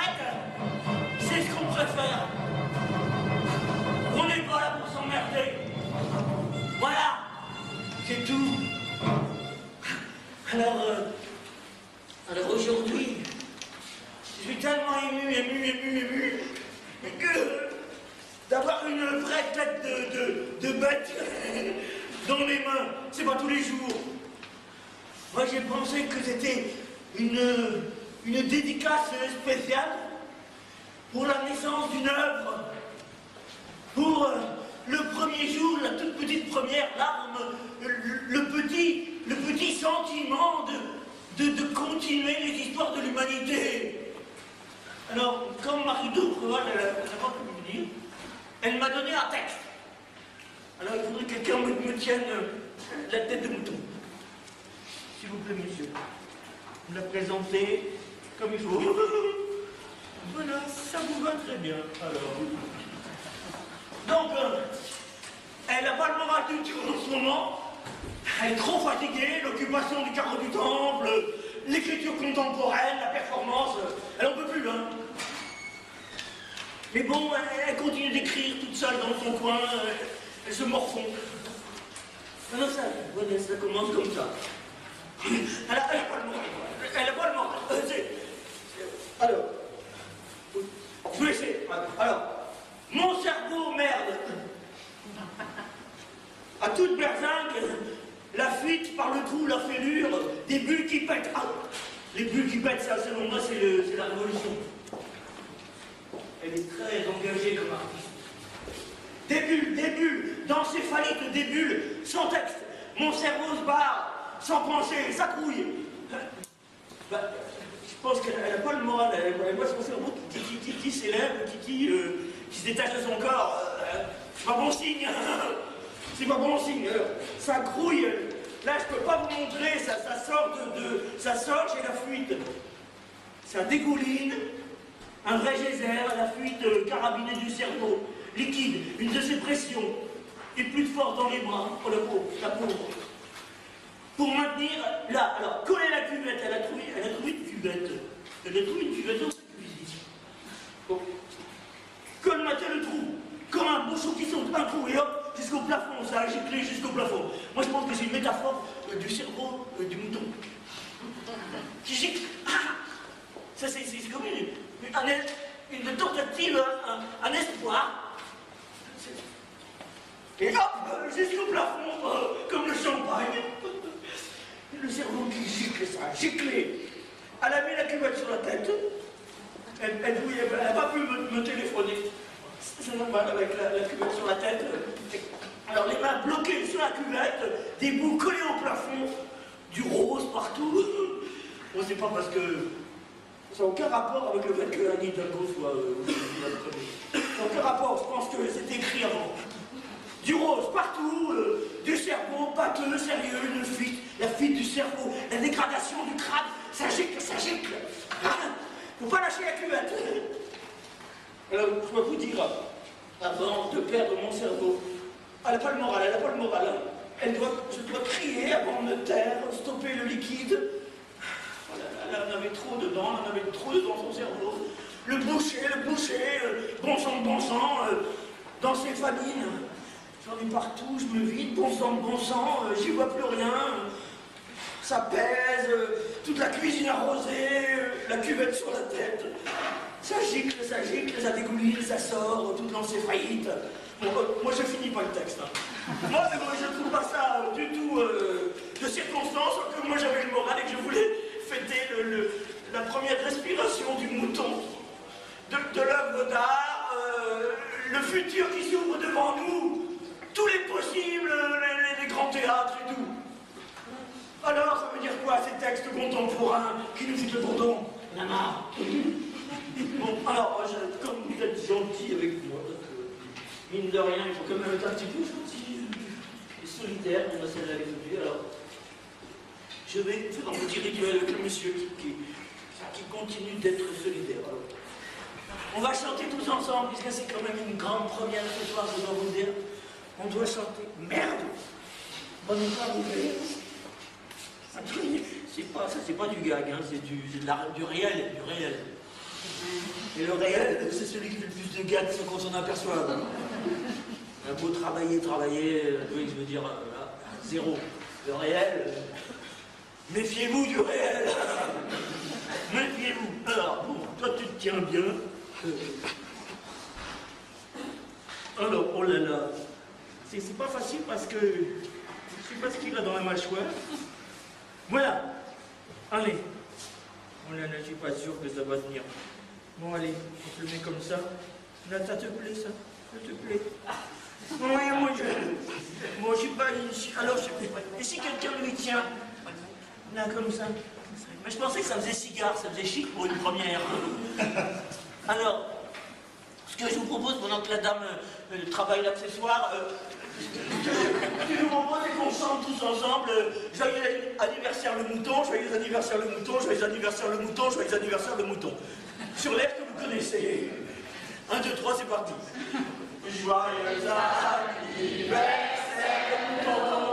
arrête. C'est ce qu'on préfère. On n'est pas là pour s'emmerder. Voilà, c'est tout. Alors aujourd'hui, je suis tellement ému, que d'avoir une vraie tête de bête dans les mains, c'est pas tous les jours. Moi j'ai pensé que c'était une dédicace spéciale pour la naissance d'une œuvre, pour le premier jour, la toute petite première larme, le petit sentiment de continuer les histoires de l'humanité. Alors, comme Marie Dauvreuil, elle n'a pas pu me dire, elle m'a donné un texte. Alors, il faudrait que quelqu'un me tienne la tête de mouton. S'il vous plaît, monsieur. Vous la présentez comme il faut. Voilà, ça vous va très bien. Alors. Donc, elle n'a pas le moral du tout en ce moment. Elle est trop fatiguée, l'occupation du carreau du temple, l'écriture contemporaine, la performance, elle n'en peut plus, hein. Mais bon, elle continue d'écrire toute seule dans son coin, elle se morfond. Non, ça commence comme ça. Elle n'a pas le moral. Elle n'a pas le moral. Alors, je vous laisser. Alors, mon cerveau, merde. À toute berzingue, la fuite par le trou, la fêlure, des bulles qui pètent. Ah, les bulles qui pètent, ça, selon moi, c'est la révolution. Elle est très engagée comme artiste. Des bulles, d'encéphalite, des bulles, sans texte. Mon cerveau se barre, sans penser, ça couille. Je pense qu'elle n'a pas le moral, elle voit son cerveau qui s'élève, qui se détache de son corps. C'est pas bon signe. C'est pas bon signe. Ça grouille. Là, je peux pas vous montrer, ça sort chez la fuite. Ça dégouline. Un vrai geyser, la fuite carabinée du cerveau. Liquide, une de ces pressions. Et plus de force dans les bras. Oh la pauvre. Pour maintenir, là, alors, coller la cuvette, elle a trouvé une cuvette. Elle a trouvé une cuvette dans sa cuisine. Bon. Colmater le trou, comme un bouchon qui saute un trou et hop, jusqu'au plafond, ça a giclé jusqu'au plafond. Moi je pense que c'est une métaphore du cerveau du mouton. Qui gicle. Ça c'est comme une tentative, un espoir. Et hop, jusqu'au plafond, comme le champagne. Le cerveau qui gicle, ça a giclé. Elle a mis la cuvette sur la tête. Elle n'a pas pu me téléphoner. C'est normal avec la cuvette sur la tête. Alors les mains bloquées sur la cuvette, des bouts collés au plafond, du rose partout. Bon, c'est pas parce que ça n'a aucun rapport avec le fait que Annie Hidalgo soit la première. Ça n'a aucun rapport, je pense que c'est écrit avant. Du rose partout, du cerveau pâteux, sérieux, une fuite, la fuite du cerveau, la dégradation du crâne, ça gicle, ça gicle. Faut pas lâcher la cuvette. Alors, je dois vous dire, avant de perdre mon cerveau, elle n'a pas le moral, je dois crier avant de me taire, stopper le liquide. Elle en avait trop dedans, son cerveau. Le boucher, bon sang, dans ses famines. J'en ai partout, je me vide, bon sang, j'y vois plus rien. Ça pèse, toute la cuisine arrosée, la cuvette sur la tête. Ça gicle, ça dégouline, ça sort, tout dans ses faillites. Bon, moi je finis pas le texte. Hein. Moi je trouve pas ça du tout de circonstance, que moi j'avais le moral et que je voulais fêter la première respiration du mouton, de l'œuvre d'art, le futur qui s'ouvre devant nous, tous les possibles, les grands théâtres et tout. Alors, ça veut dire quoi, ces textes contemporains qui nous foutent le bourdon? La marre. Bon, alors, comme vous êtes gentil avec moi, mine de rien, il faut quand même être un petit peu gentil et solidaire, on a celle-là aujourd'hui, alors je vais faire un petit rituel avec le monsieur qui continue d'être solidaire. Alors, on va chanter tous ensemble, puisque c'est quand même une grande première ce soir, je dois vous dire. On doit chanter. Merde! On n'est pas arrivé. C'est pas du gag, hein, c'est du réel, Et le réel, c'est celui qui fait le plus de gâtes sans qu'on s'en aperçoive. Un beau travailler, oui, je veux dire, là, zéro. Le réel, méfiez-vous du réel. Méfiez-vous. Alors, bon, toi tu te tiens bien. Alors, oh là là, c'est pas facile parce que je sais pas ce qu'il a dans la mâchoire. Voilà. Allez. Oh là là, je suis pas sûr que ça va tenir. Bon, allez, on te le met comme ça. Là, ça te plaît, ça? Ça te plaît? Oui, moi, je suis pas ici. Alors, et si quelqu'un lui tient? Là, comme ça. Mais je pensais que ça faisait cigare, ça faisait chic pour une première. Alors, ce que je vous propose, pendant que la dame travaille l'accessoire, ce que je vous propose, c'est qu'on chante tous ensemble joyeux anniversaire le mouton, joyeux anniversaire le mouton, joyeux anniversaire le mouton, joyeux anniversaire le mouton. Sur l'air que vous connaissez. 1, 2, 3, c'est parti. Joyeux anniversaire le mouton.